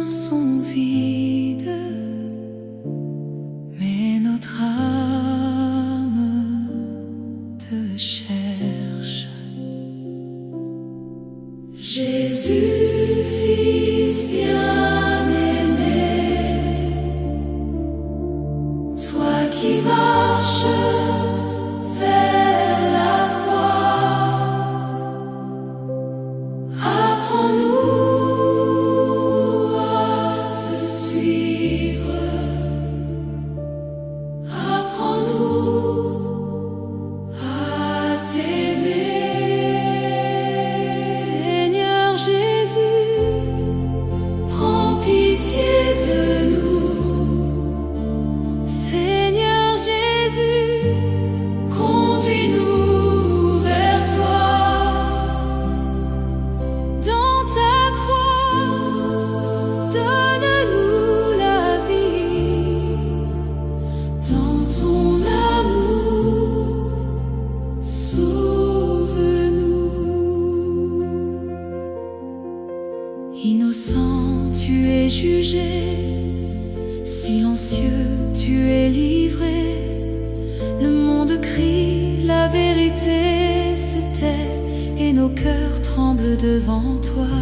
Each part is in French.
mains sont vides, mais notre âme te cherche. Jésus, Fils bien-aimé, toi qui marches vers la croix, apprends-nous à te suivre, apprends-nous à t'aimer. Seigneur Jésus, prends pitié de nous. Seigneur Jésus, conduis-nous vers toi. Dans ta croix, donne-nous la vie. Dans ton amour, sauve-nous. Innocent, tu es jugé, silencieux, tu es livré. Le monde crie, la vérité se tait, et nos cœurs tremblent devant toi.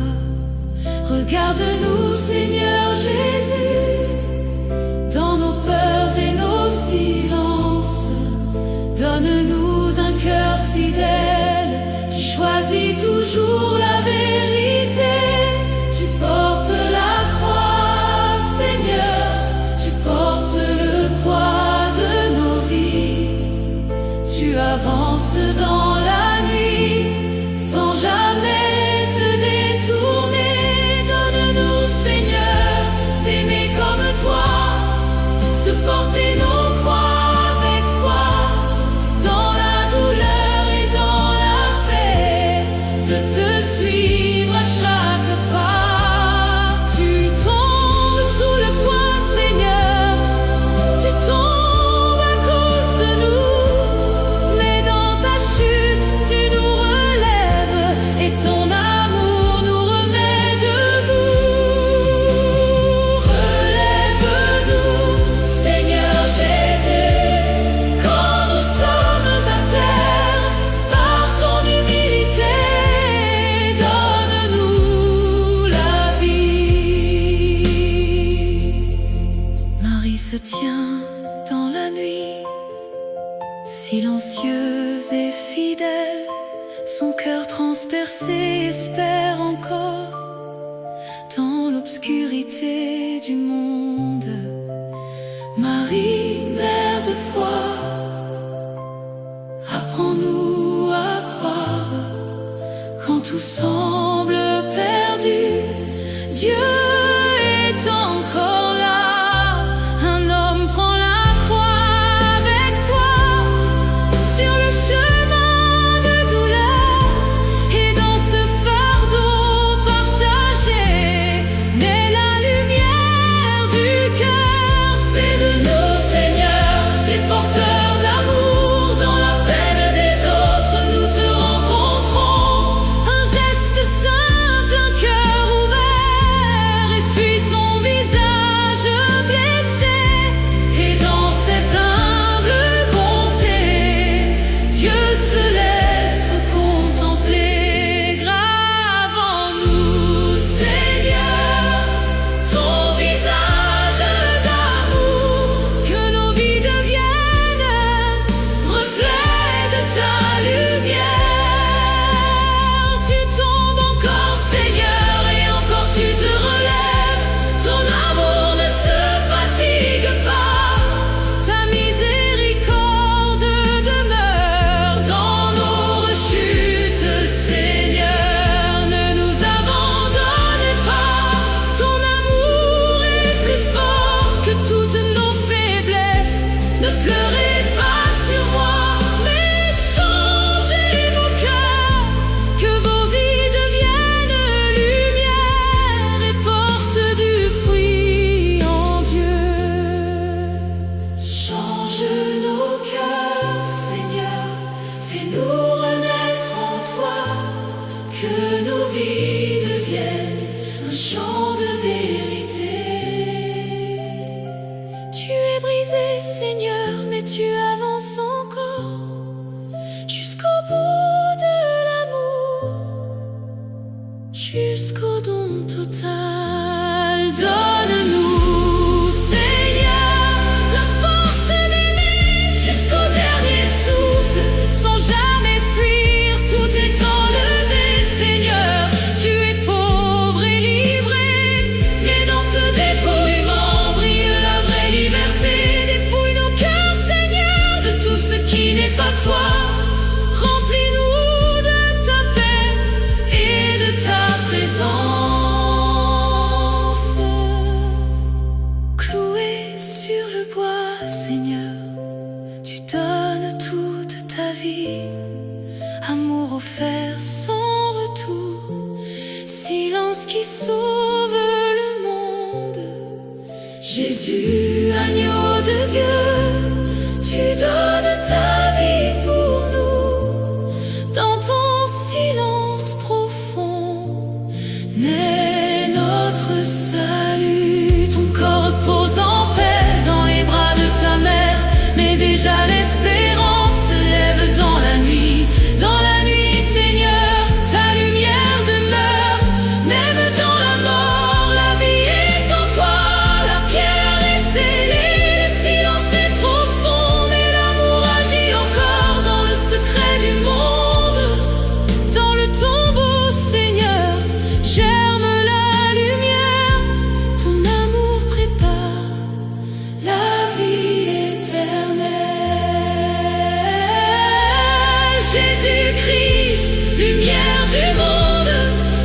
Regarde-nous, Seigneur Jésus, dans nos peurs et nos silences. Donne-nous un cœur fidèle qui choisit toujours la vérité. Tu portes la croix, Seigneur, tu portes le poids de nos vies. Tu avances dans la nuit sans jamais te détourner. Donne-nous, Seigneur, d'aimer comme toi, de porter nos croix avec foi, dans la douleur et dans la paix, de te suivre à chaque pas. Tu tombes sous le poids, Seigneur, tu tombes à cause de nous, mais dans ta chute, tu nous relèves et ton amour nous remet debout. Relève-nous, Seigneur Jésus, quand nous sommes à terre, par ton humilité, donne-nous la vie. Marie se tient dans la nuit, silencieuse et fidèle, son cœur transpercé espère encore. Dans l'obscurité du monde, Marie, mère de foi, apprends-nous à croire quand tout semble perdu. Dieu est encore là. Un homme prend la croix avec toi sur le chemin de douleur, et dans ce fardeau partagé naît la lumière du cœur. Fais de nous, Seigneur, des porteurs d'amour. Dans la peine des autres, nous te rencontrons. Un geste Jésus, agneau de Dieu, tu donnes ta vie pour nous. Dans ton silence profond naît notre salut. Ton corps repose en paix dans les bras de ta mère, mais déjà l'espérance se lève dans la nuit. Dans la nuit, Seigneur, ta lumière demeure. Même dans la mort, la vie est en toi. La pierre est scellée, le silence est profond, mais l'amour agit encore dans le secret du monde. Dans le tombeau, Seigneur, germe la lumière. Ton amour prépare la vie éternelle. Jésus-Christ, lumière du monde,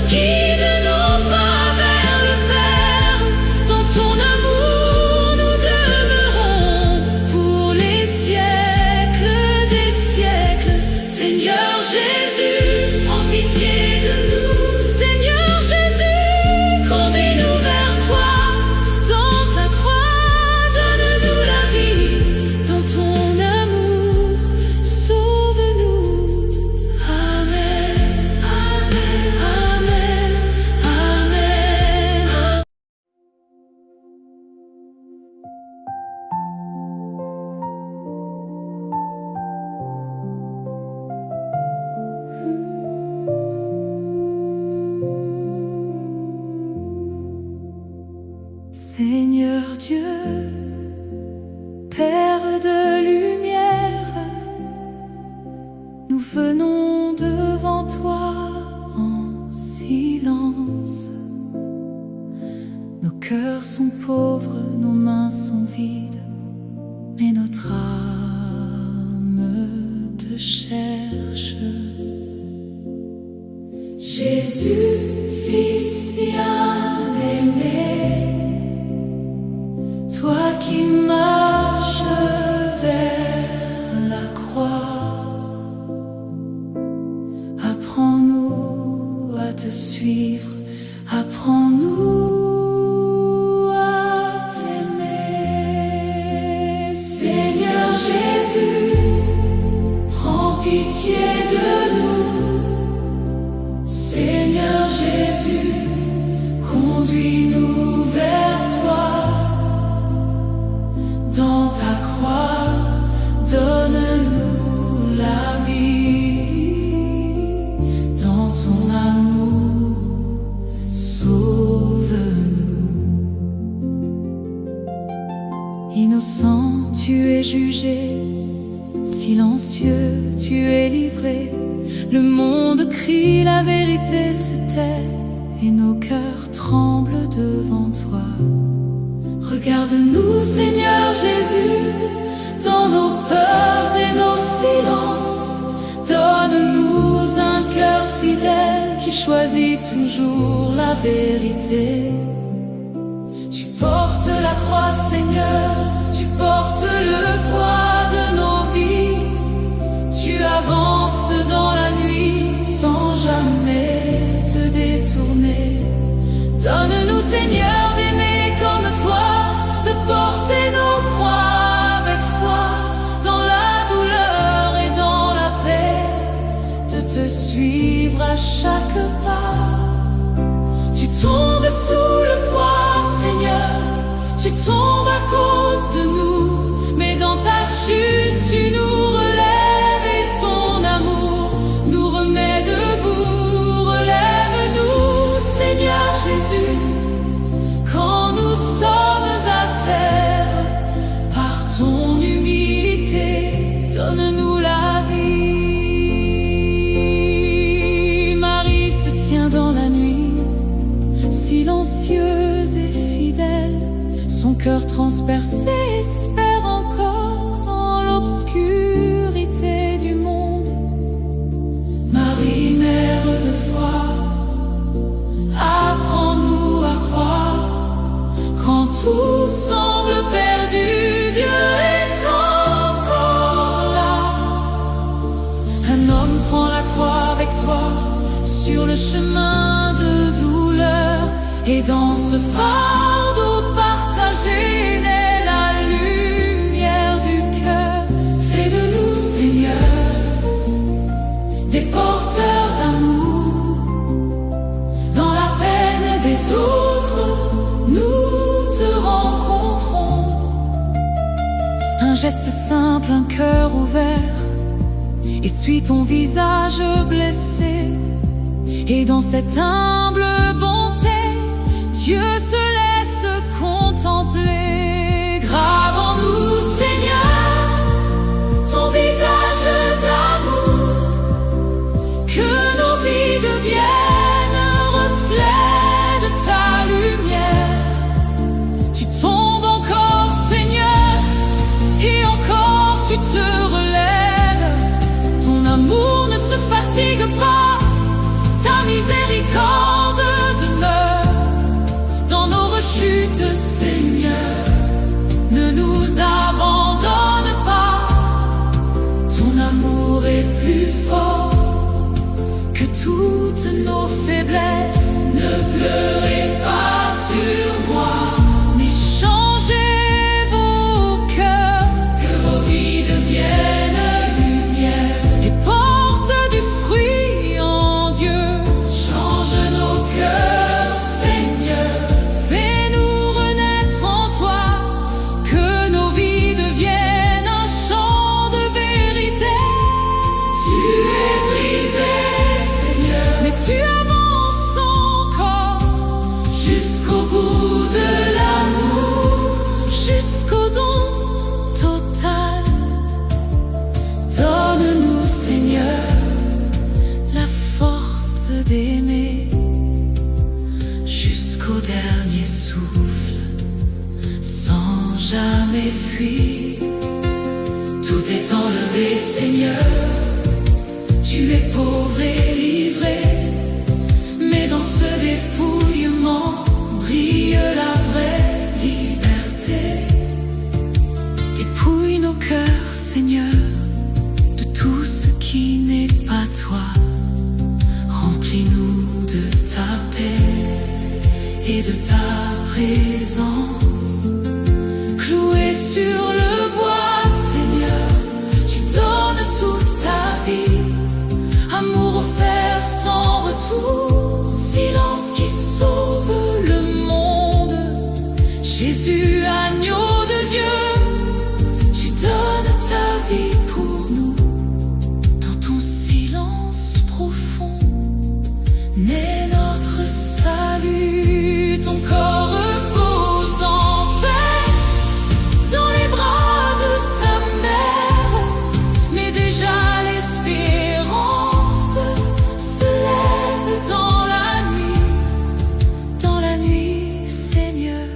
guide nos pas vers le Père. Dans ton amour, nous demeurons pour les siècles des siècles. Seigneur Jésus, prends pitié de nous. Seigneur Jésus, conduis-nous vers toi. Dans ta croix, donne-nous la vie. Dans ton amour, sauve-nous. Amen, amen, amen, amen. Seigneur Dieu, Père de lumière, nous venons devant toi en silence. Nos cœurs sont pauvres, nos mains sont vides, mais notre âme te cherche. Jésus, Fils bien-aimé, toi qui marches vers la croix, apprends-nous à te suivre, apprends-nous à t'aimer. Seigneur Jésus, prends pitié de nous. Seigneur Jésus, conduis-nous vers toi. Dans ta croix, donne-nous la vie. Dans ton amour, sauve-nous. Innocent, tu es jugé. Silencieux, tu es livré. Le monde crie, la vérité se tait, et nos cœurs tremblent devant toi. Regarde-nous, Seigneur Jésus, dans nos peurs et nos silences. Donne-nous un cœur fidèle qui choisit toujours la vérité. Tu portes la croix, Seigneur, tu portes le poids de nos vies. Tu avances dans la nuit sans jamais te détourner. Donne-nous, Seigneur, d'aimer comme toi, de porter nos croix avec foi, dans la douleur et dans la paix, de te suivre à chaque pas. Tu tombes sous le poids, Seigneur, tu tombes à cause de nous, mais dans ta chute tu nous relèves et ton amour nous remet debout. Relève-nous, Seigneur Jésus, quand nous sommes à terre. Par ton humilité, donne-nous la vie. Marie se tient dans la nuit, silencieuse et fidèle. Son cœur transpercé espère encore dans l'obscurité du monde. Marie, mère de foi, apprends-nous à croire. Quand tout semble perdu, Dieu est encore là. Un homme prend la croix avec toi sur le chemin de douleur, et dans ce fardeau partagé, geste simple, un cœur ouvert, essuie ton visage blessé. Et dans cette humble bonté, Dieu se laisse contempler. Grave en nous, Seigneur, ton visage d'amour, que nos vies deviennent reflets de ta lumière. Tu tombes encore, Seigneur, et encore tu te relèves. Ton amour ne se fatigue pas, ta miséricorde demeure dans nos rechutes, Seigneur. Ne nous abandonne pas, ton amour est plus fort que toutes nos faiblesses. Ne pleurez pas sur moi, mais changez vos cœurs, que vos vies deviennent lumière et portent du fruit en Dieu. Change nos cœurs, Seigneur, fais-nous renaître en toi, que nos vies deviennent un chant de vérité. Tu es brisé, Seigneur, mais tu avances encore jusqu'au bout de l'amour, jusqu'au don total. Donne-nous, Seigneur, la force d'aimer jusqu'au dernier souffle, sans jamais fuir. Tout est enlevé, Seigneur, tu es pauvre et livré, mais dans ce dépouillement brille la vraie liberté. Dépouille nos cœurs, Seigneur, de tout ce qui n'est pas toi. Remplis-nous de ta paix et de ta présence. Cloué sur le bois, Seigneur, tu donnes toute ta vie. Amour offert sans retour, silence qui sauve le monde. Jésus, agneau de Dieu, tu donnes ta vie pour nous. Dans ton silence profond naît notre salut. Ton corps repose en paix dans les bras de ta mère, mais déjà l'espérance se lève dans la nuit, Seigneur.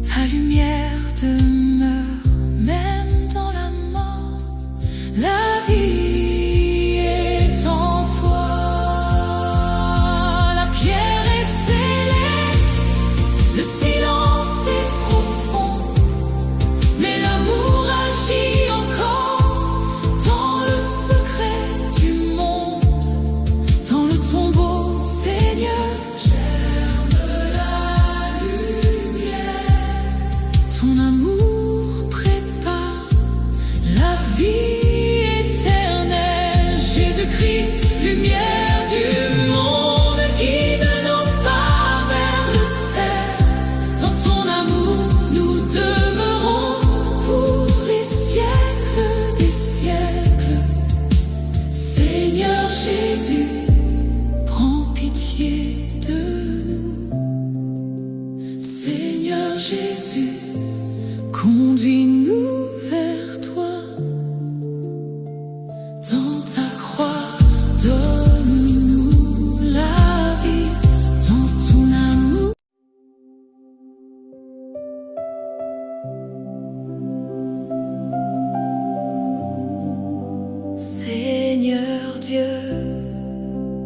Ta lumière demeure même dans la mort. La vie est en toi. La pierre est scellée, le silence est profond, mais l'amour agit encore dans le secret du monde. Dans le tombeau, Seigneur, germe la lumière. Ton amour prépare la vie éternelle. Jésus-Christ, lumière du monde, guide nos pas vers le Père. Dans ton amour, nous demeurons pour les siècles des siècles. Seigneur Jésus, prends pitié de nous. Seigneur Jésus, conduis-nous vers toi. Dans ta croix, donne-nous la vie. Dans ton amour, Seigneur Dieu,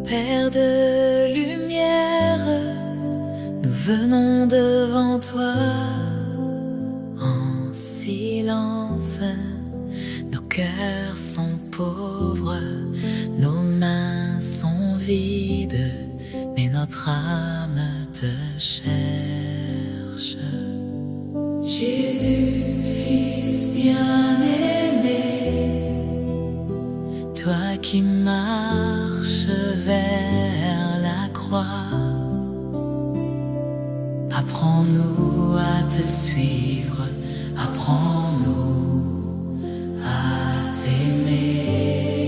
Père de lumière, nous venons devant toi en silence. Nos cœurs sont pauvres, nos mains sont vides, mais notre âme te cherche. Jésus, Fils bien-aimé, toi qui marches vers la croix, apprends-nous à te suivre apprends-nous à t'aimer.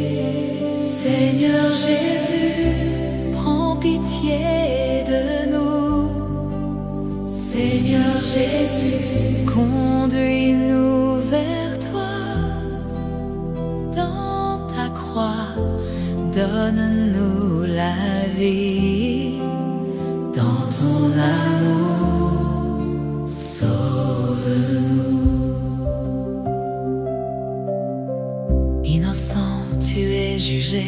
Seigneur Jésus, prends pitié de nous. Seigneur Jésus, conduis-nous vers toi. Dans ta croix, donne-nous la vie. Dans ton amour, sauve-nous. Innocent, tu es jugé.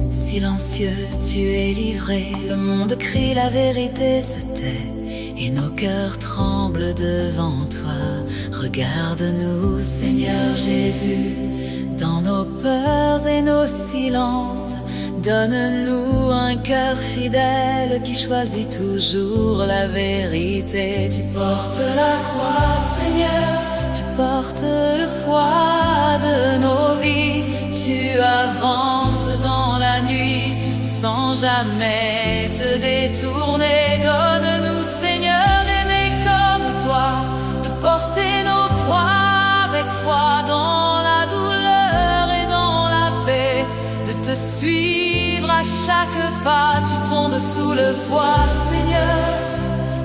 Silencieux, tu es livré. Le monde crie, la vérité se tait. Et nos cœurs tremblent devant toi. Regarde-nous, Seigneur Jésus, dans nos peurs et nos silences. Donne-nous un cœur fidèle qui choisit toujours la vérité. Tu portes la croix, Seigneur, tu portes le poids de nos vies. Tu avances dans la nuit sans jamais te détourner. Donne-nous, Seigneur, d'aimer comme toi, de porter nos poids avec foi dans la douleur et dans la paix, de te suivre à chaque pas. Tu tombes sous le poids, Seigneur,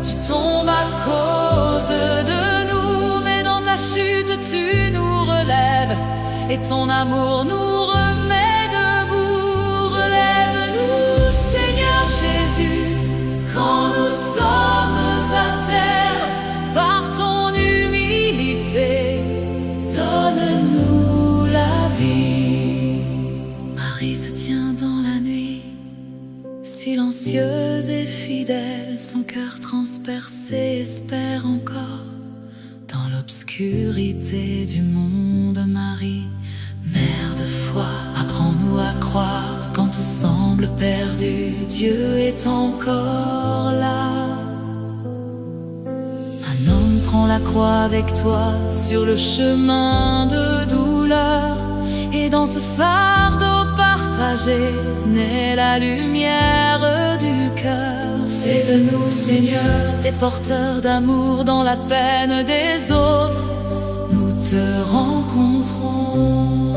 tu tombes à cause de nous, mais dans ta chute tu nous relèves et ton amour nous remet debout. Relève-nous, Seigneur Jésus, quand nous sommes à terre, par ton humilité, donne-nous la vie. Marie se tient dans la nuit, silencieuse et fidèle, son cœur transpercé espère encore. Dans l'obscurité du monde, Marie, mère de foi, apprends-nous à croire quand tout semble perdu. Dieu est encore là. Un homme prend la croix avec toi sur le chemin de douleur, et dans ce fardeau partagé naît la lumière du cœur. Fais de nous, Seigneur, des porteurs d'amour dans la peine des autres. Nous te rencontrons.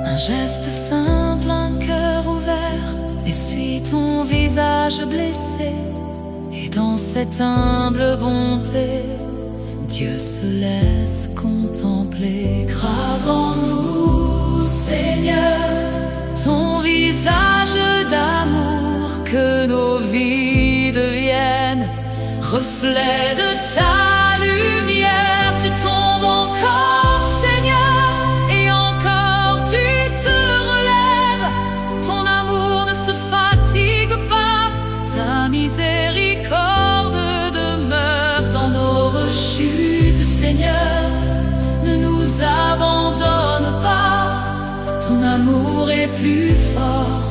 Un geste simple, un cœur ouvert, essuie ton visage blessé. Et dans cette humble bonté, Dieu se laisse contempler. Grave en nous, Seigneur, ton visage d'amour, que nos vies deviennent reflet de ta lumière. Tu tombes encore, Seigneur, et encore tu te relèves. Ton amour ne se fatigue pas, ta miséricorde demeure dans nos rechutes. Seigneur, ne nous abandonne pas, ton amour est plus fort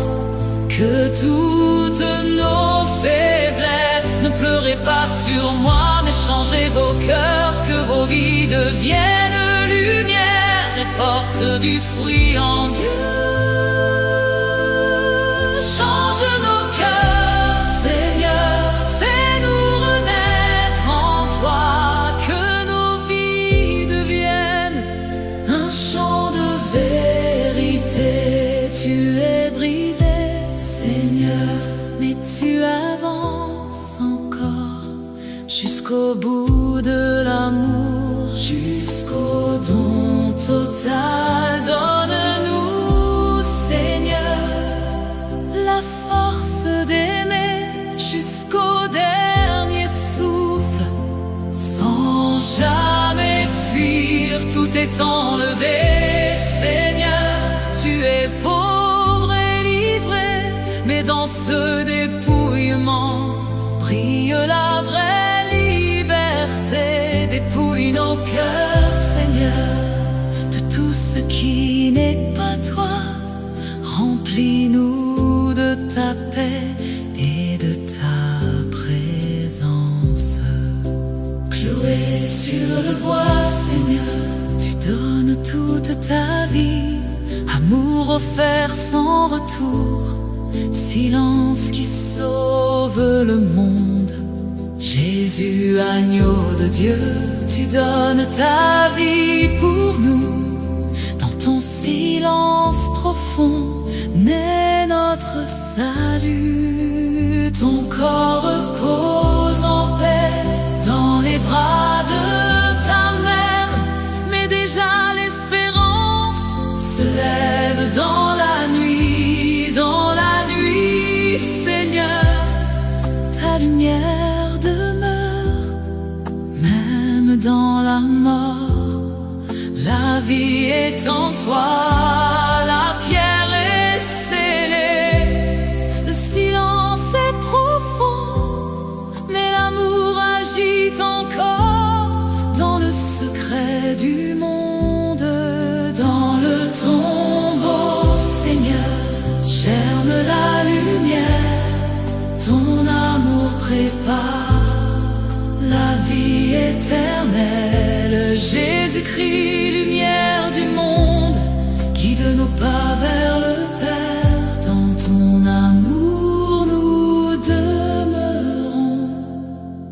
que toutes nos faiblesses. Ne pleurez pas sur moi, mais changez vos cœurs, que vos vies deviennent lumière et portent du fruit en Dieu. Change nos cœurs, Seigneur, fais-nous renaître en toi, que nos vies deviennent un chant de vérité. Tu es brisé, Seigneur, mais tu avances encore jusqu'au bout de l'amour, jusqu'au don total. Donne-nous, Seigneur, la force d'aimer jusqu'au dernier souffle, sans jamais fuir. Tout est enlevé, Seigneur, tu es pauvre et livré, mais dans ce dépouillement brille la vraie liberté. Dépouille nos cœurs, Seigneur, de tout ce qui n'est pas toi. Remplis-nous de ta paix et de ta présence. Cloué sur le bois, Seigneur, tu donnes toute ta vie. Amour offert sans retour, silence qui sauve le monde. Jésus, agneau de Dieu, tu donnes ta vie pour nous. Dans ton silence profond naît notre salut. Ton corps repose en paix dans les bras de ta mère. Mais déjà l'espérance se lève dans la nuit, Seigneur. Ta lumière demeure, même dans la mort. La vie est en toi, la pierre est scellée. Le silence est profond, mais l'amour agit encore dans le secret du monde. Dans le tombeau, Seigneur, germe la lumière. Ton amour prépare la vie éternelle. Jésus-Christ, lumière du monde, guide nos pas vers le Père. Dans ton amour nous demeurons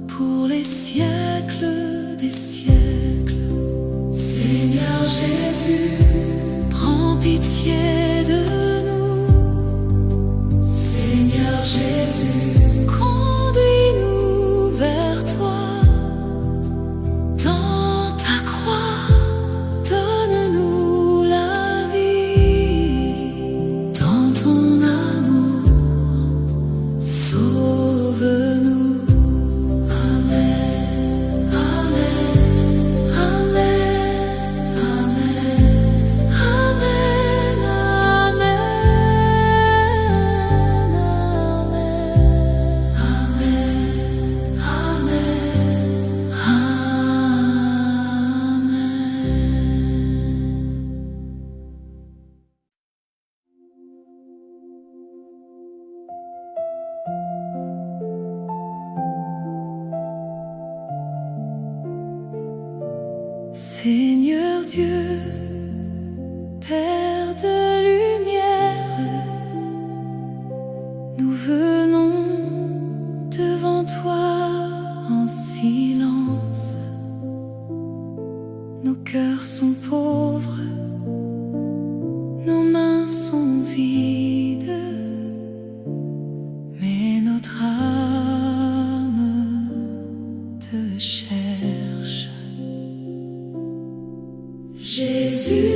pour les siècles des siècles. Seigneur Jésus, prends pitié de nous. Seigneur Jésus, conduis-nous vers toi. Dans ta croix, donne-nous la vie. Dans ton amour, sauve-nous. Amen, amen, amen, amen, amen, Seigneur Dieu, Père de lumière, nous venons devant toi en silence. Nos cœurs sont pauvres, nos mains sont vides, mais notre âme te cherche. Jésus,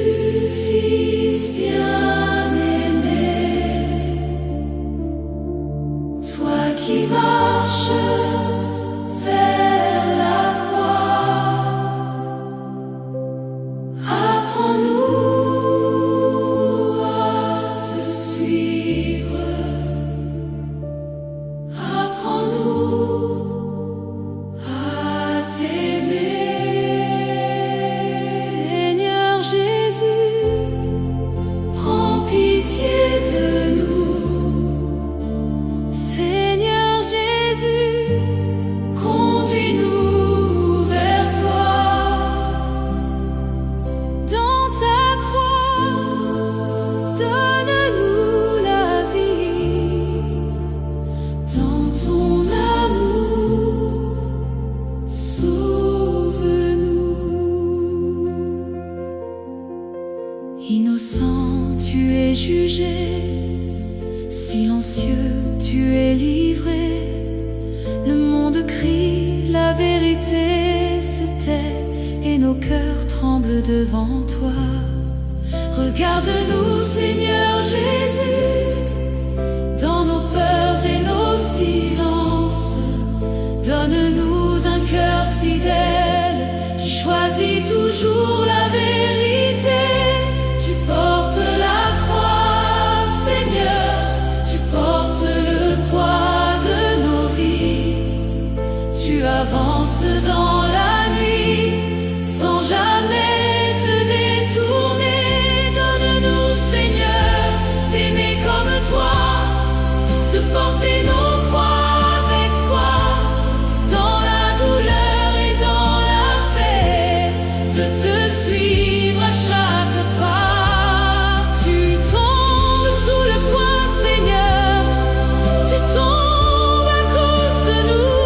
Fils bien-aimé, toi qui marches vers la croix, apprends-nous à te suivre, apprends-nous à t'aimer. Seigneur Jésus, prends pitié de nous. Seigneur Jésus, conduis-nous vers toi. Dans ta croix, donne-nous la vie. Dans ton amour, sauve-nous. Innocent, tu es jugé, silencieux, tu es livré. Le monde crie, la vérité se tait, et nos cœurs tremblent devant toi. Regarde-nous, Seigneur Jésus, dans nos peurs et nos silences. Donne-nous un cœur fidèle qui choisit toujours la vérité. Tu portes la croix, Seigneur, tu portes le poids de nos vies. Tu avances dans la nuit sans jamais te détourner. Donne-nous, Seigneur, d'aimer comme toi, de porter nos croix avec foi, dans la douleur et dans la paix, de te suivre à chaque pas. Tu tombes sous le poids, Seigneur, tu tombes à cause de nous.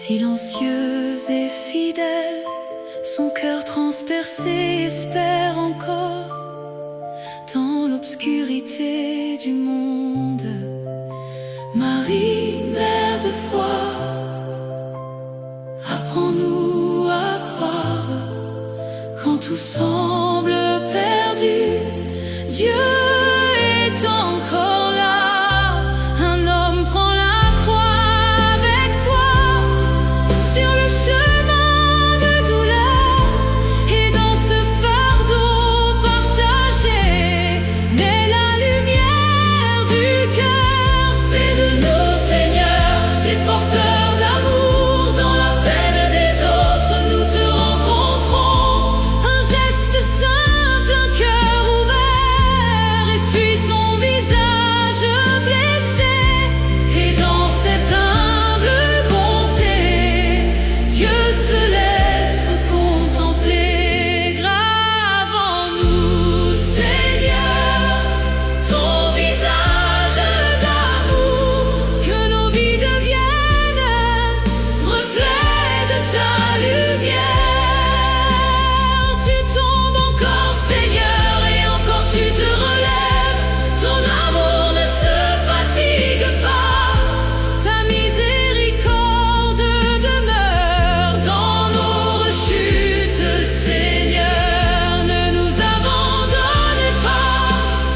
Silencieuse et fidèle, son cœur transpercé espère encore. Dans l'obscurité du monde, Marie, mère de foi, apprends-nous à croire. Quand tout semble perdu, Dieu est encore là. Un homme prend la croix avec toi sur le chemin de douleur, et dans ce fardeau partagé naît la lumière du cœur. Fais de nous, Seigneur, des porteurs d'amour. Dans la peine des autres, nous te rencontrons. Un geste simple, un cœur ouvert, essuie ton visage blessé. Et dans cette humble bonté, Dieu se laisse contempler. Grave en nous, Seigneur, ton visage d'amour. Que nos vies deviennent reflets de ta lumière. Tu tombes encore, Seigneur, et encore tu te relèves. Ton amour ne se fatigue pas. Ta miséricorde demeure dans nos rechutes, Seigneur. Ne nous abandonne pas.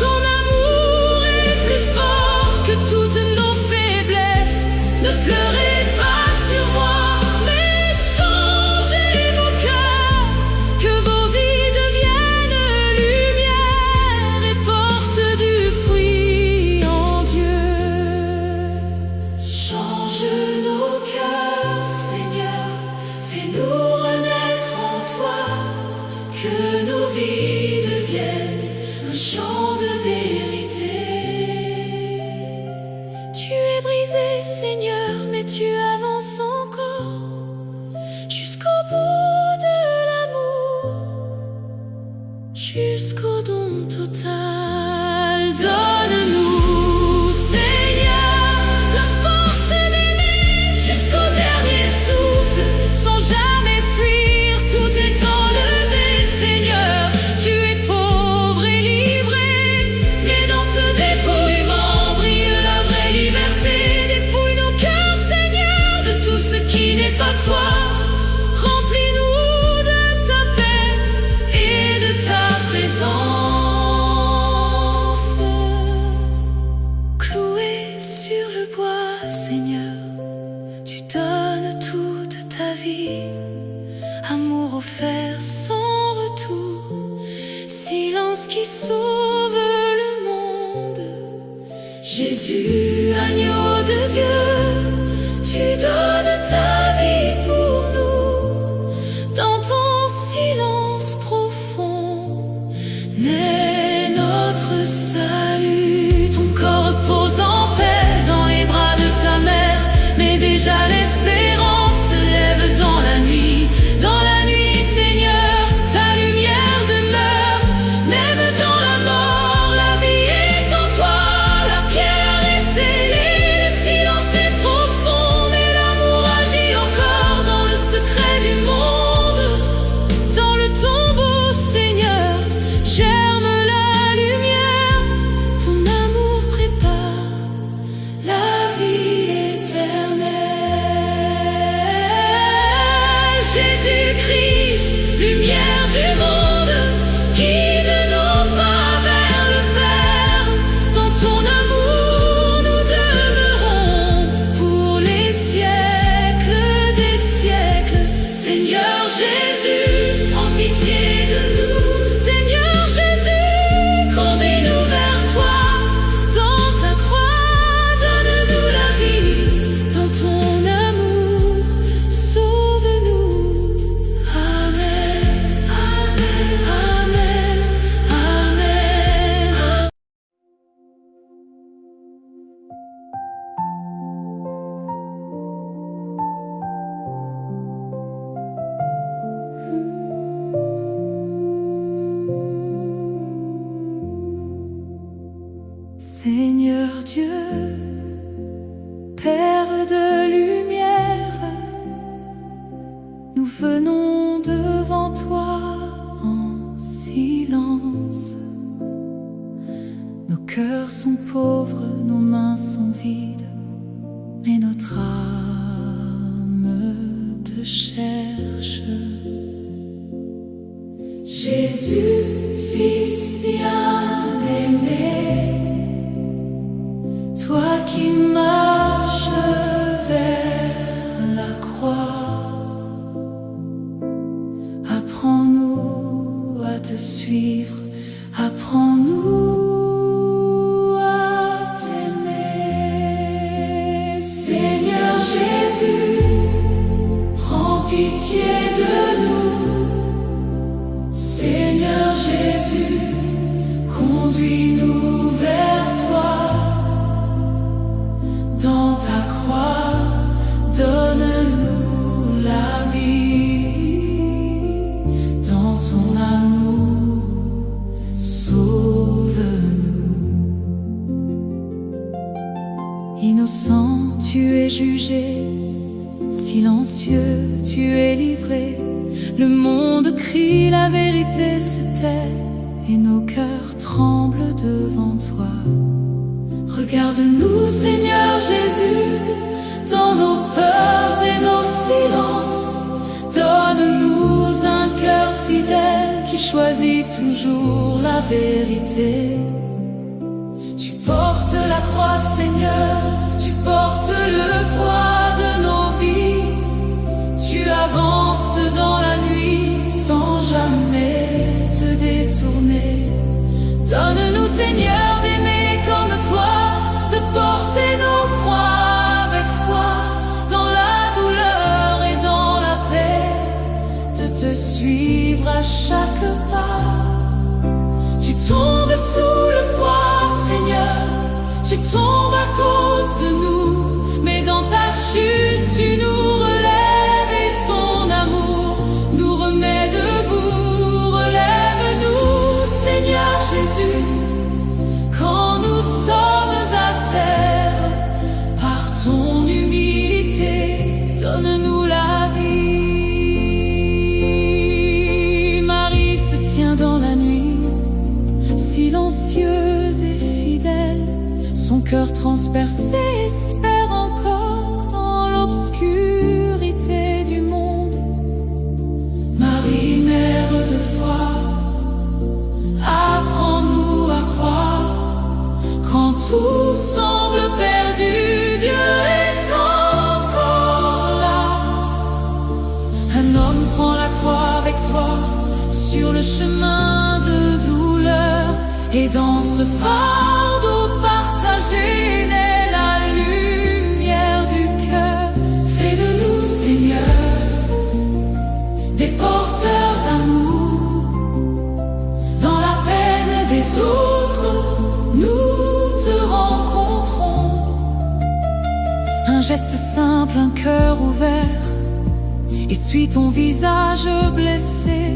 Ton amour est plus fort que toutes nos faiblesses. Ne pleurez pas sur moi, mais changez vos cœurs. Que vos vies deviennent lumière et portent du fruit en Dieu. Change nos cœurs, Seigneur, fais-nous renaître en toi. Que nos vies deviennent un chant de vérité. Tu es brisé, Seigneur, mais tu avances encore jusqu'au bout de l'amour, jusqu'au don total. Donne-nous, Seigneur, la force d'aimer jusqu'au dernier souffle, sans jamais fuir, tout est enlevé, Seigneur. Tu es pauvre et livré, mais dans ce dépouillement brille la vraie liberté. Dépouille nos cœurs, Seigneur, de tout ce qui n'est pas toi. Remplis-nous de ta paix et de ta présence. Cloué sur le bois, Seigneur, tu donnes toute ta vie. Amour offert sans retour, silence qui sauve le monde. Jésus, agneau de Dieu, tu donnes ta vie pour nous. Dans ton silence profond naît notre salut. Ton corps repose en paix dans les bras de ta mère, mais déjà l'espérance se lève dans la nuit. Dans la nuit, Seigneur, ta lumière demeure. Même dans la mort, la vie est en toi. La pierre est scellée, le silence est profond, mais l'amour agit encore dans le secret du monde. Dans le tombeau, Seigneur, germe la lumière. Ton amour prépare la vie éternelle. Jésus-Christ, lumière du monde, guide nos pas vers le Père. Dans ton amour, nous demeurons pour les siècles des siècles. Seigneur Jésus, prends pitié de nous. Seigneur Jésus, conduis-nous vers toi. Dans ta croix, donne-nous la vie. Dans ton amour, sauve-nous. venons devant toi en silence. Nos cœurs sont pauvres, nos mains sont vides, mais notre âme te cherche. Jésus, Fils bien-aimé, toi qui marches vers la croix, apprends-nous à te suivre, apprends-nous à t'aimer. Seigneur Jésus, prends pitié de nous. Seigneur Jésus, conduis-nous vers toi. Dans ta croix, donne-nous la vie. Dans ton amour, sauve-nous. Innocent, tu es jugé, silencieux, tu es livré. Le monde crie, la vérité se tait, et nos cœurs tremblent devant toi. Regarde-nous, Seigneur Jésus, dans nos peurs et nos silences. Donne-nous un cœur fidèle qui choisit toujours la vérité. Tu portes la croix, Seigneur, tu portes le poids de nos vies. Tu avances dans la nuit sans jamais te détourner. Donne-nous, Seigneur, d'aimer comme toi, de porter nos croix avec foi, dans la douleur et dans la paix, de te suivre à chaque pas. Tu tombes sous le poids, Seigneur, tu tombes à cause de nous, mais dans ta chute tu nous relèves et ton amour nous remet debout. Relève-nous, Seigneur Jésus, quand nous sommes à terre. Par ton humilité, donne-nous la vie. Marie se tient dans la nuit, silencieuse et fidèle. Son cœur transpercé espère encore dans l'obscurité du monde. Marie, mère de foi, apprends-nous à croire. Quand tout semble perdu, Dieu est encore là. Un homme prend la croix avec toi sur le chemin de douleur, et dans ce fardeau partagé naît la lumière du cœur. Fais de nous, Seigneur, des porteurs d'amour. Dans la peine des autres, nous te rencontrons. Un geste simple, un cœur ouvert, essuie ton visage blessé.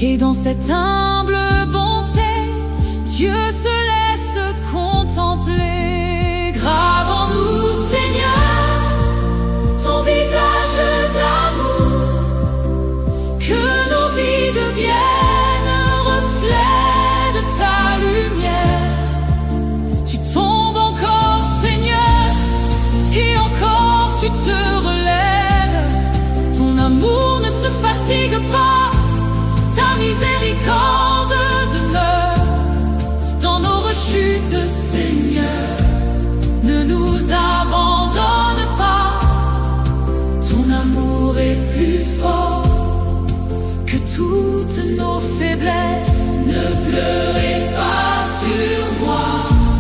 Et dans cette humble bonté, Dieu se laisse contempler. Grave en nous, Seigneur, ton visage d'amour, que nos vies deviennent un reflet de ta lumière. Tu tombes encore, Seigneur, et encore tu te relèves. Ton amour ne se fatigue pas, ta miséricorde demeure dans nos rechutes, Seigneur. Ne nous abandonne pas, ton amour est plus fort que toutes nos faiblesses. Ne pleurez pas sur moi,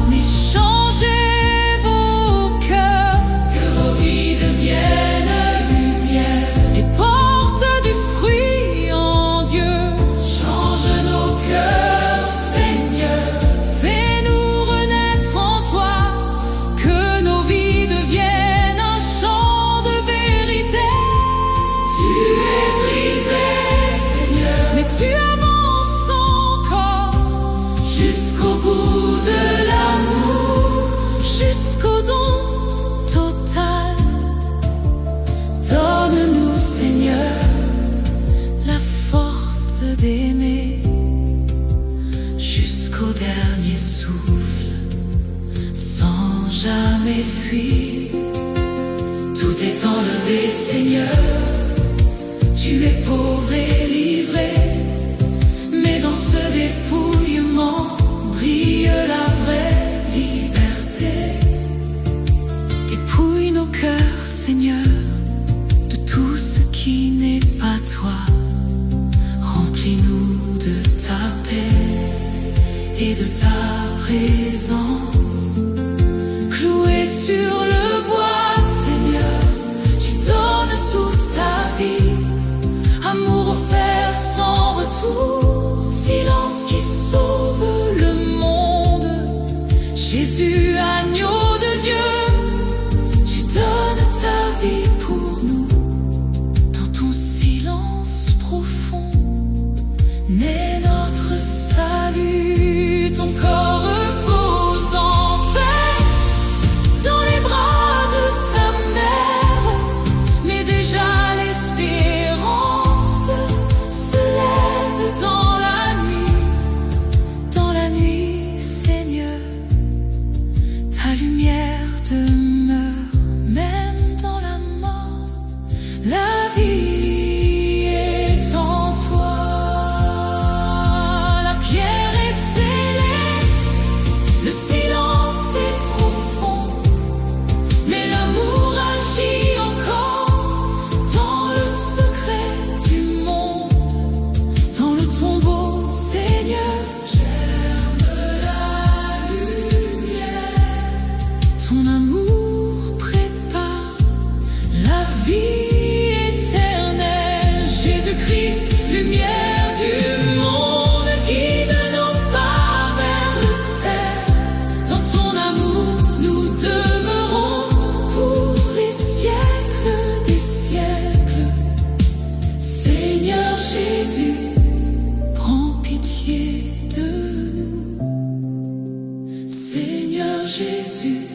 mais changez vos cœurs, que vos vies deviennent lumière et portent du fruit en Dieu. Change nos cœurs, Seigneur, fais-nous renaître en toi, que nos vies deviennent un chant de vérité. Tu es brisé, Seigneur, mais tu avances encore. Tu es pauvre et livré, mais dans ce dépouillement brille la vraie liberté. Dépouille nos cœurs, Seigneur, de tout ce qui n'est pas toi. Remplis-nous de ta paix et de ta présence. Cloué sur le bois, Seigneur, tu donnes toute ta vie. Amour offert sans retour, silence qui sauve le monde. Jésus, agneau de Dieu, tu donnes ta vie pour nous. Dans ton silence profond naît notre salut. Ton corps repose en paix dans les bras de ta mère, mais déjà l'espérance se lève dans la nuit, Seigneur. Ta lumière demeure même dans la mort. La vie est en toi. La pierre est scellée, le silence est profond, mais l'amour agit encore dans le secret du monde. Dans le tombeau, Seigneur, germe la lumière. Ton amour prépare la vie éternelle. Jésus-Christ, lumière du monde, guide nos pas vers le Père. Dans ton amour, nous demeurons pour les siècles des siècles. Seigneur Jésus, prends pitié de nous. Seigneur Jésus,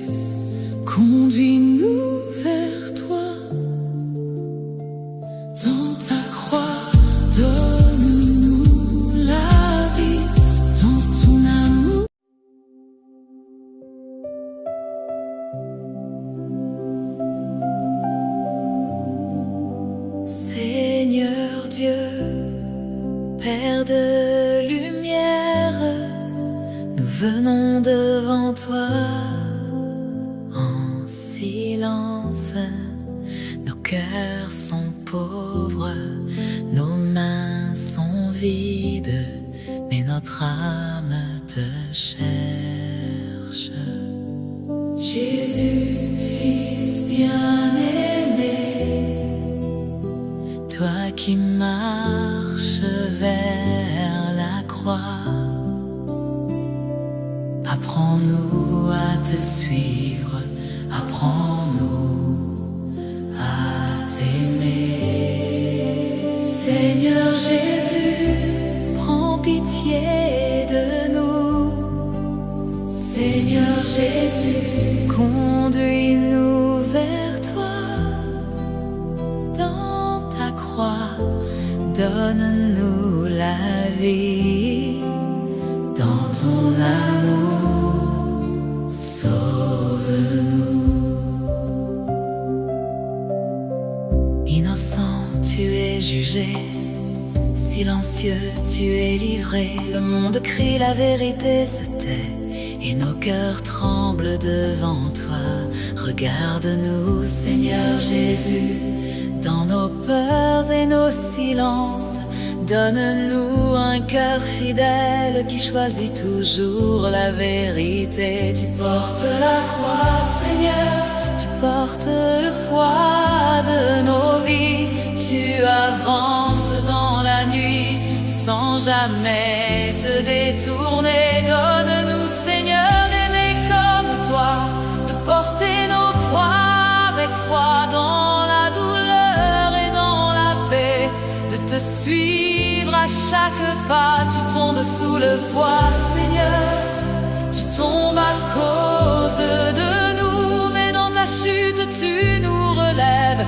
conduis-nous vers toi. Dans ta croix, donne-nous la vie. Dans ton amour. Seigneur Dieu, Père de lumière, nous venons devant toi en silence. Nos cœurs sont pauvres, nos mains sont vides, mais notre âme te cherche. Jésus, Fils bien-aimé, toi qui marches vers la croix, apprends-nous à te suivre, apprends-nous à t'aimer. Seigneur Jésus, prends pitié de nous. Seigneur Jésus, conduis-nous vers toi. Dans ta croix, donne-nous la vie. Dans ton amour, sauve-nous. Innocent, tu es jugé, silencieux, tu es livré. Le monde crie, la vérité se tait, et nos cœurs tremblent devant toi. Regarde-nous, Seigneur Jésus, dans nos peurs et nos silences. Donne-nous un cœur fidèle qui choisit toujours la vérité. Tu portes la croix, Seigneur, tu portes le poids de nos vies. Tu avances dans la nuit sans jamais te détourner. Donne-nous, Seigneur, d'aimer comme toi, de porter nos poids avec foi dans la douleur et dans la paix, de te suivre à chaque pas. Tu tombes sous le poids, Seigneur, tu tombes à cause de nous, mais dans ta chute tu nous relèves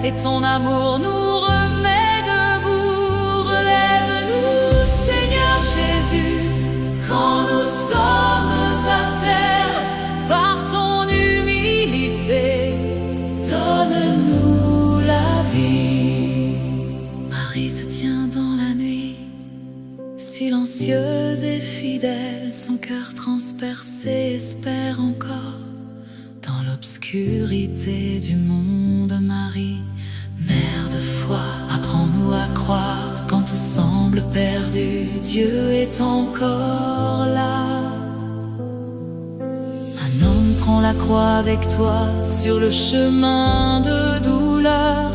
et ton amour nous remet debout. Relève-nous, Seigneur Jésus, quand nous sommes à terre, par ton humilité, donne-nous la vie. silencieuse et fidèle, son cœur transpercé espère encore. Dans l'obscurité du monde, Marie, mère de foi, apprends-nous à croire. Quand tout semble perdu, Dieu est encore là. Un homme prend la croix avec toi sur le chemin de douleur,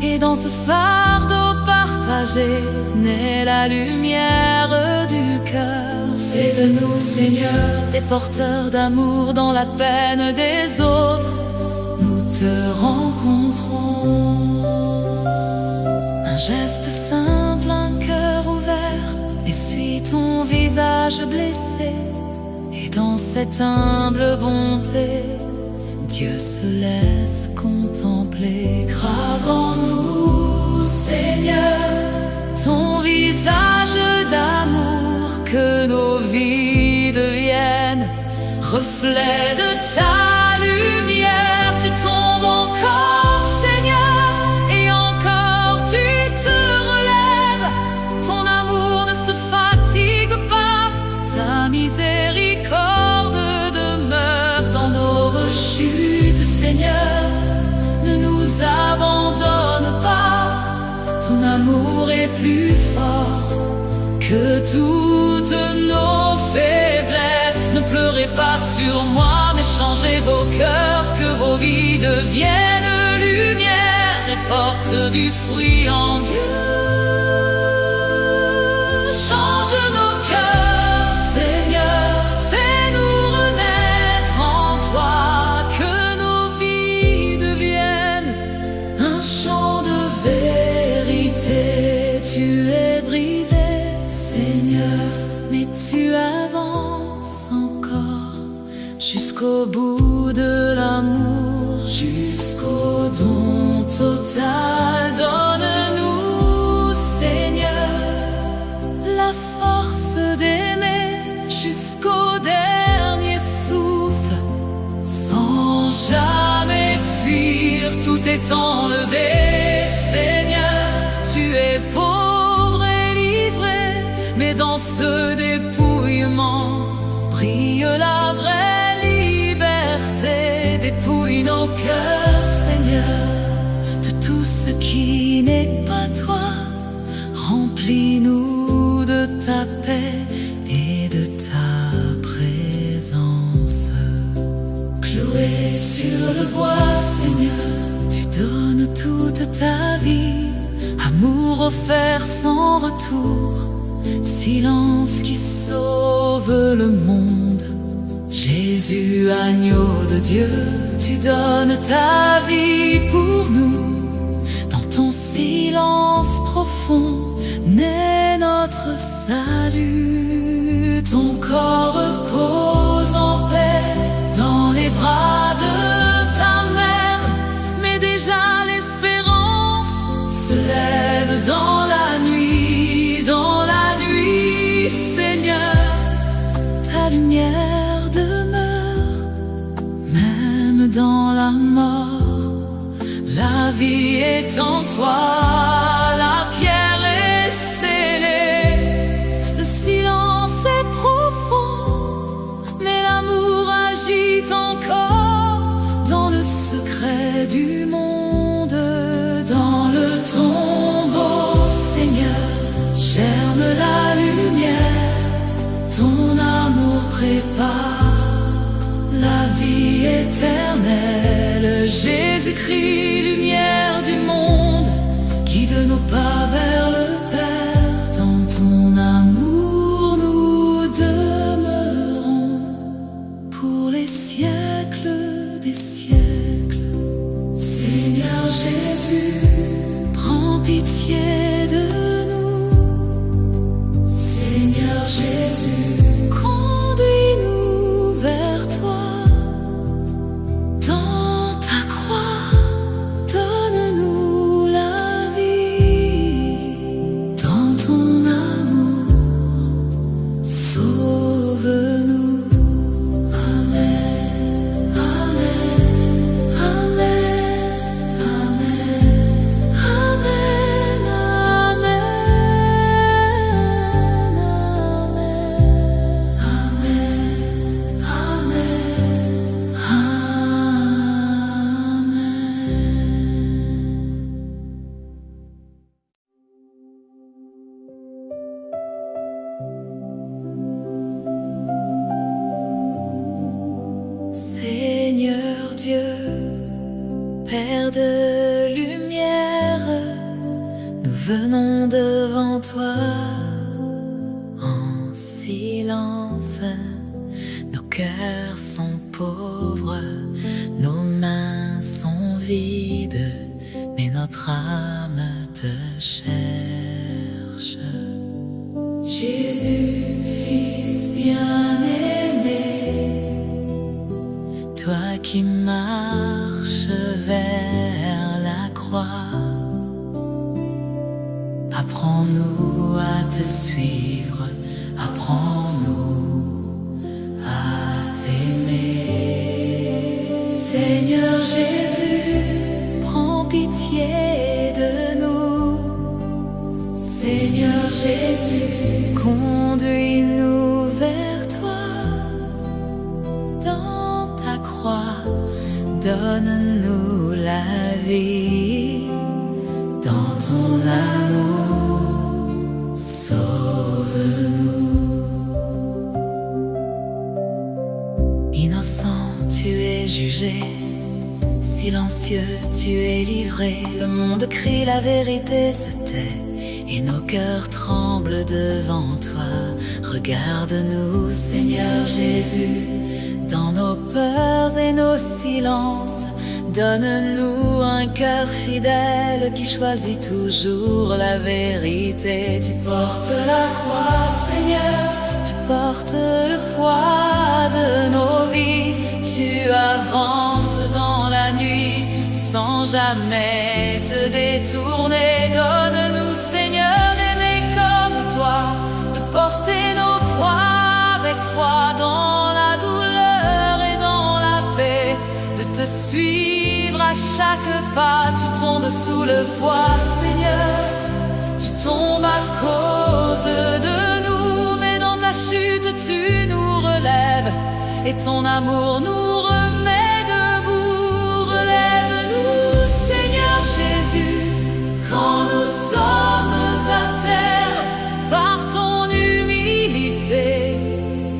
et dans ce fardeau partagé naît la lumière du cœur. Fais de nous, Seigneur, des porteurs d'amour dans la peine des autres. Nous te rencontrons. Un geste simple, un cœur ouvert, essuie ton visage blessé. Et dans cette humble bonté, Dieu se laisse contempler. Grave en nous, Seigneur, ton visage d'amour, que nos vies deviennent reflet de ta lumière. Tu tombes encore, Seigneur, et encore tu te relèves. Ton amour ne se fatigue pas, ta miséricorde demeure dans nos rechutes. Seigneur, ne nous abandonne pas, ton amour est plus fort que toutes nos faiblesses. Ne pleurez pas sur moi, mais changez vos cœurs, que vos vies deviennent lumière et portent du fruit en Dieu. Change nos cœurs, Seigneur, fais-nous renaître en toi, que nos vies deviennent un chant de vérité. Tu es brisé, Seigneur, mais tu avances encore jusqu'au bout de l'amour, jusqu'au don total. Donne-nous, Seigneur, la force d'aimer jusqu'au dernier souffle, sans jamais fuir. Tout est enlevé, Seigneur, tu es pauvre et livré, mais dans ce dépouillement brille la vraie liberté. Dépouille nos cœurs, Seigneur, de tout ce qui n'est pas toi. Remplis-nous de ta paix et de ta présence. Cloué sur le bois, Seigneur, tu donnes toute ta vie. Amour offert sans retour, silence qui sauve le monde. Jésus, agneau de Dieu, tu donnes ta vie pour nous. Dans ton silence profond naît notre salut. Ton corps repose en paix dans les bras de ta mère, mais déjà l'espérance se lève dans la nuit, Seigneur. Ta lumière demeure, même dans la mort. La vie est en toi, la pierre est scellée. Le silence est profond, mais l'amour agit encore dans le secret du monde. Dans le tombeau, Seigneur, germe la lumière. Ton amour prépare la vie éternelle. Jésus-Christ, lumière du monde, guide nos pas vers le Père. Dans ton amour nous demeurons pour les siècles des siècles. Seigneur Jésus, prends pitié de nous. Seigneur Jésus, conduis-nous vers toi. Dans ta croix, donne-nous la vie. Dans ton amour, sauve-nous. Amen, amen, amen, amen, amen, venons devant toi en silence. Nos cœurs sont pauvres, nos mains sont vides, mais notre âme te cherche. Jésus, Fils bien-aimé, toi qui marches vers la croix, apprends-nous à te suivre, apprends-nous à t'aimer. Seigneur Jésus, prends pitié de nous. Seigneur Jésus, conduis-nous vers toi. Dans ta croix, donne-nous la vie. Dans ton amour, sauve-nous. Innocent, tu es jugé, silencieux, tu es livré. Le monde crie, la vérité se tait, et nos cœurs tremblent devant toi. Regarde-nous, Seigneur Jésus, dans nos peurs et nos silences. Donne-nous un cœur fidèle qui choisit toujours la vérité. Tu portes la croix, Seigneur, tu portes le poids de nos vies. Tu avances dans la nuit sans jamais te détourner. Donne-nous, Seigneur, d'aimer comme toi, de porter nos poids avec foi dans la douleur et dans la paix, de te suivre à chaque pas. Tu tombes sous le poids, Seigneur, tu tombes à cause de nous, mais dans ta chute tu nous relèves et ton amour nous remet debout. Relève-nous, Seigneur Jésus, quand nous sommes à terre, par ton humilité,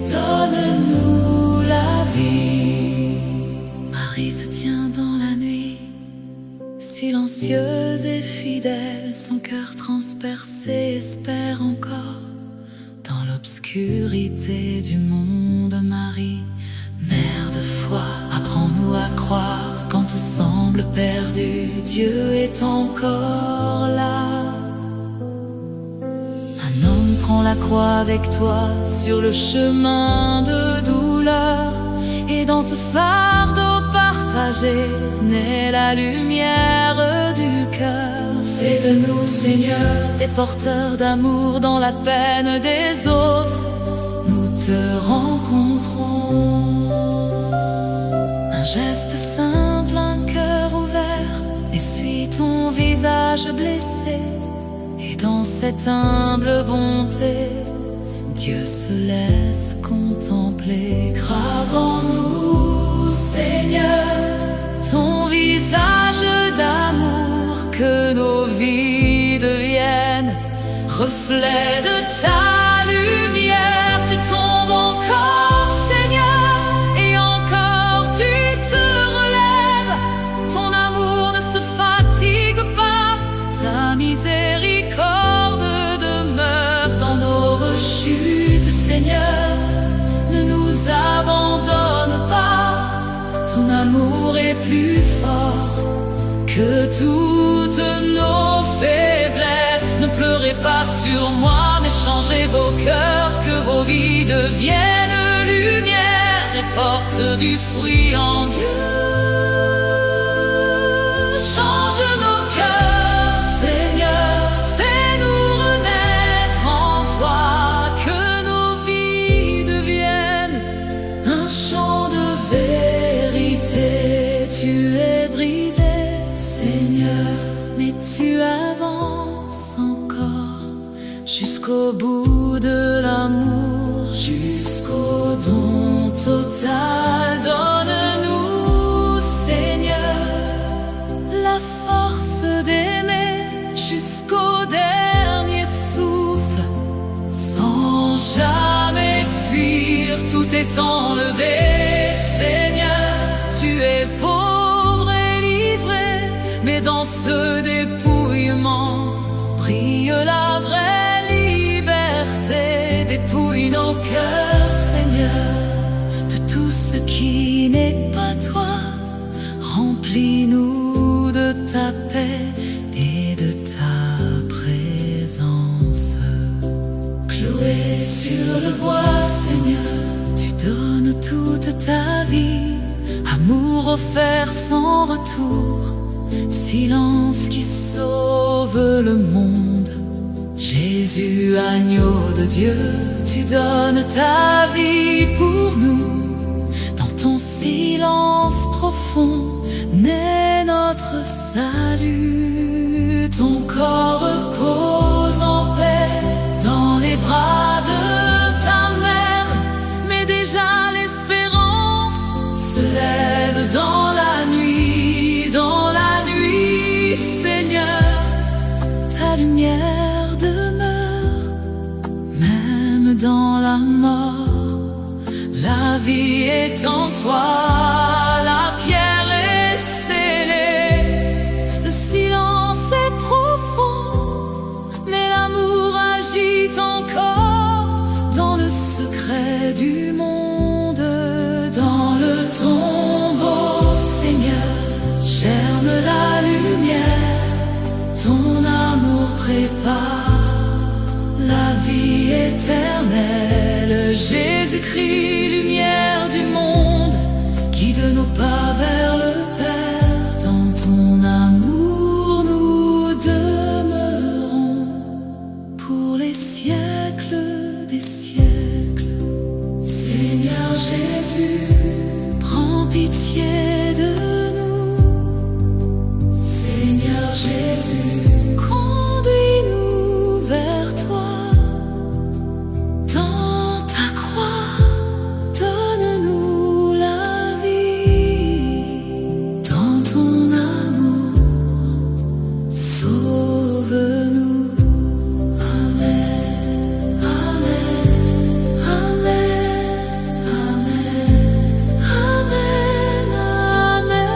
donne-nous la vie. Marie se tient dans la nuit, silencieuse et fidèle, son cœur transpercé espère encore. Dans l'obscurité du monde, Marie, mère de foi, apprends-nous à croire quand tout semble perdu. Dieu est encore là. Un homme prend la croix avec toi sur le chemin de douleur, et dans ce fardeau partagé naît la lumière du cœur. Fais de nous, Seigneur, des porteurs d'amour dans la peine des autres. Nous te rencontrons. Un geste simple, un cœur ouvert, essuie ton visage blessé, et dans cette humble bonté, Dieu se laisse contempler. Grave en nous, Seigneur, ton visage d'amour, que nos vies deviennent reflet de ta lumière. Tu tombes encore, Seigneur, et encore tu te relèves. Ton amour ne se fatigue pas, ta miséricorde demeure dans nos rechutes. Seigneur, ne nous abandonne pas, ton amour est plus fort que toutes nos faiblesses. Ne pleurez pas sur moi, mais changez vos cœurs, que vos vies deviennent lumière et portent du fruit en Dieu. Change nos cœurs, Seigneur, fais-nous renaître en toi, que nos vies deviennent un chant de vérité. Tu es brisé, Seigneur, mais tu avances encore jusqu'au bout de l'amour, jusqu'au don total. Donne-nous, Seigneur, la force d'aimer jusqu'au dernier souffle, sans jamais fuir. Tout est enlevé, Seigneur, tu es pauvre et livré, mais dans ce dépouillement brille la vraie liberté. Dépouille nos cœurs, Seigneur, de tout ce qui n'est pas toi. Remplis-nous de ta paix et de ta présence. Cloué sur le bois, Seigneur, tu donnes toute ta vie. Amour offert sans retour, silence qui sauve le monde. Jésus, agneau de Dieu, tu donnes ta vie pour nous. Dans ton silence profond naît notre salut. Ton corps repose en paix dans les bras de ta mère, mais déjà l'espérance se lève dans la nuit, Seigneur. Ta lumière demeure, même dans la mort. La vie est en toi, la pierre est scellée. Le silence est profond, mais l'amour agit encore dans le secret du monde. Dans le tombeau, Seigneur, germe la lumière. Ton amour prépare la vie éternelle. Jésus-Christ, lumière du monde, guide nos pas vers le Père. Dans ton amour nous demeurons pour les siècles des siècles. Seigneur Jésus, prends pitié de nous. Seigneur Jésus, conduis-nous vers toi. Dans ta croix, donne-nous la vie. Dans ton amour, sauve-nous. Amen, amen, amen, amen, amen, amen, amen,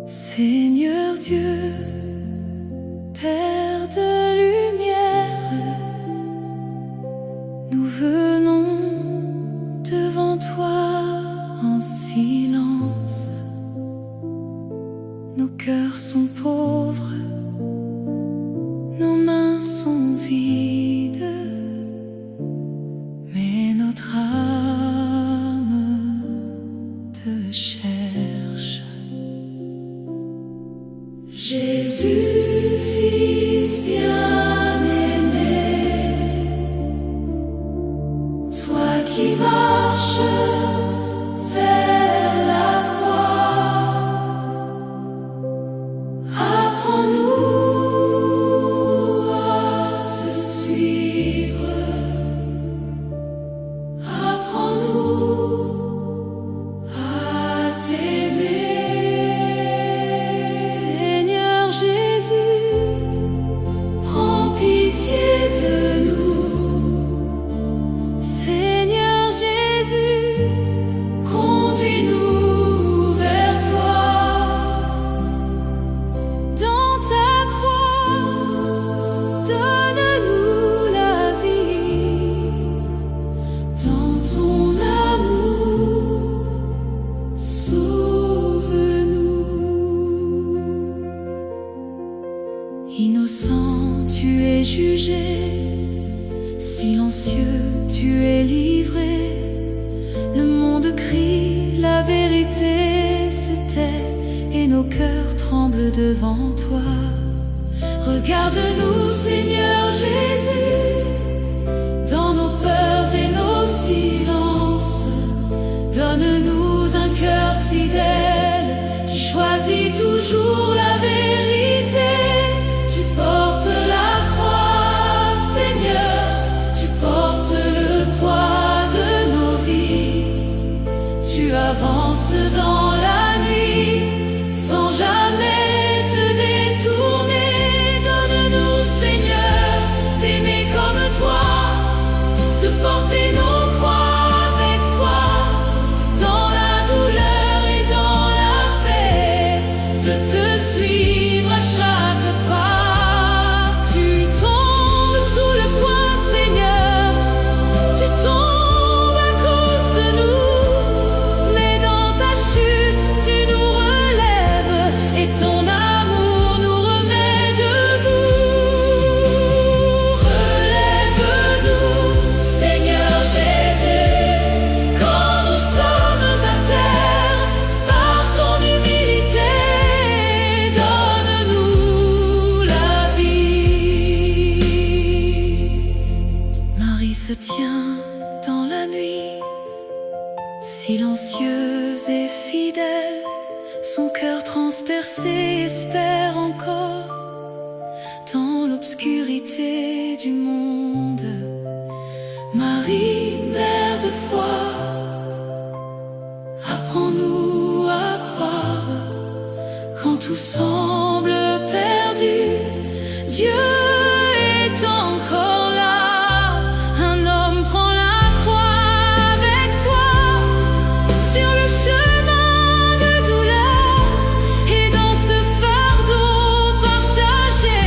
Seigneur Dieu, Père de lumière, nous venons devant toi en silence. Nos cœurs sont pauvres, nos mains sont vides, mais notre âme te cherche. Jésus, Fils bien-aimé, toi qui marches vers la croix, apprends-nous à te suivre. Apprends-nous à t'aimer. Seigneur Jésus, prends pitié de nous. Seigneur Jésus, conduis-nous vers toi. Dans ta croix, donne-nous la vie. Dans ton amour, sauve-nous. Innocent, tu es jugé, silencieux, tu es livré. Le monde crie, la vérité se tait, et nos cœurs tremblent devant toi. Regarde-nous, Seigneur Jésus, dans nos peurs et nos silences. Donne-nous un cœur fidèle qui choisit toujours la vérité. Tu portes la croix, Seigneur, tu portes le poids de nos vies. tu avances dans la nuit, sans jamais te détourner. Donne-nous, Seigneur, d'aimer comme toi, de porter nos croix avec foi, dans la douleur et dans la paix, de te suivre à chaque pas. Tu tombes sous le poids, Seigneur, tu tombes à cause de nous, mais dans ta chute, tu nous relèves et ton amour nous remet debout. Relève-nous, Seigneur Jésus, quand nous sommes à terre, par ton humilité, donne-nous la vie. Marie se tient dans la nuit, silencieuse et fidèle, son cœur transpercé espère encore. Dans l'obscurité du monde, Marie, mère de foi, apprends-nous à croire. Quand tout semble perdu, Dieu est encore là. Un homme prend la croix avec toi, sur le chemin de douleur, et dans ce fardeau partagé,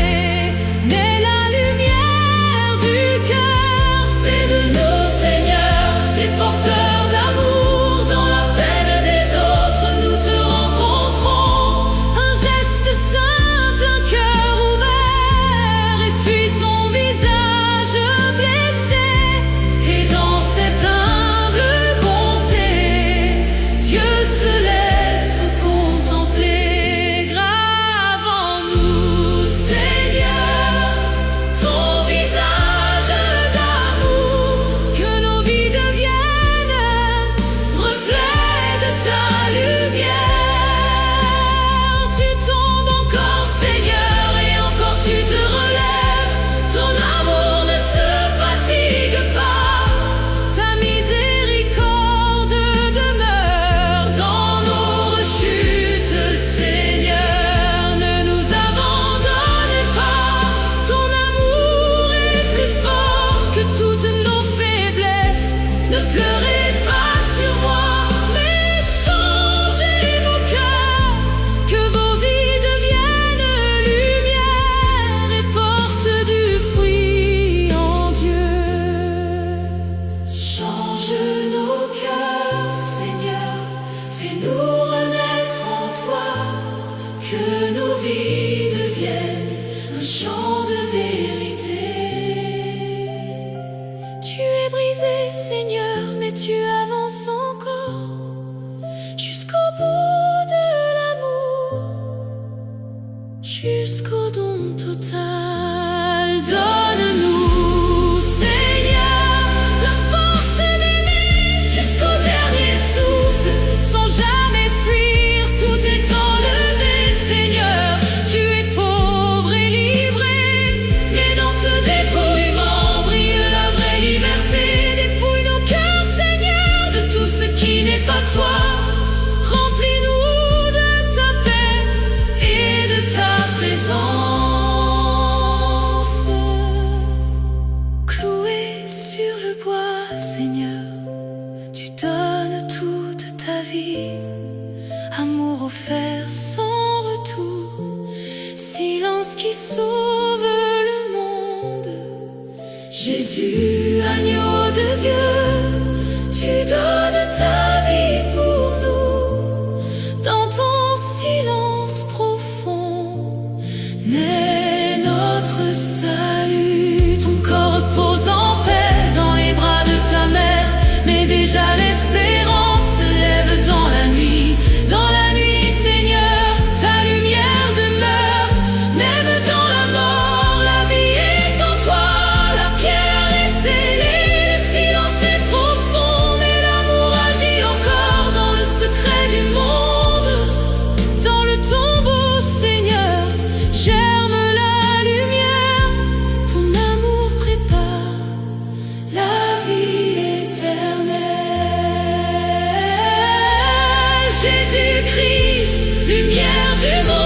naît la lumière du cœur. Fais de nous, Seigneur, des porteurs d'amour. Dans la peine des autres, nous te rencontrons. Un geste simple, un cœur ouvert, essuie ton visage blessé. Et dans cette humble bonté, Dieu se laisse contempler. Grave en nous, Seigneur, ton visage d'amour, que nos vies deviennent reflets de ta lumière. Tu tombes encore, Seigneur, et encore tu te relèves. Ton amour ne se fatigue pas, ta miséricorde demeure dans nos rechutes. Seigneur, ne nous abandonne pas, ton amour est plus fort que toutes nos faiblesses. Ne pleurez pas sur moi, mais changez vos cœurs, que vos vies deviennent lumière et portent du fruit en Dieu. Change nos cœurs, Seigneur, fais-nous renaître en toi, que nos vies deviennent un chant de vérité. Tu es brisé, Seigneur, mais tu avances encore, jusqu'au bout de l'amour, jusqu'au don total. Donne-nous, Seigneur, la force d'aimer jusqu'au dernier souffle, sans jamais fuir, tout est enlevé. Seigneur, tu es pauvre et livré, mais dans ce dépouillement brille la vraie liberté. Dépouille nos cœurs, Seigneur, de tout ce qui n'est pas toi. Remplis-nous de ta paix et de ta présence. Cloué sur le bois, Seigneur, tu donnes toute ta vie. Amour offert sans retour, silence qui sauve le monde. Jésus, agneau de Dieu, tu donnes ta vie pour nous. Dans ton silence profond naît notre salut. Ton corps repose en paix dans les bras de ta mère, mais déjà l'espérance se lève dans la nuit. Dans la nuit, Seigneur, ta lumière demeure. Même dans la mort, la vie est en toi. La pierre est scellée, le silence est profond, mais l'amour agit du monde.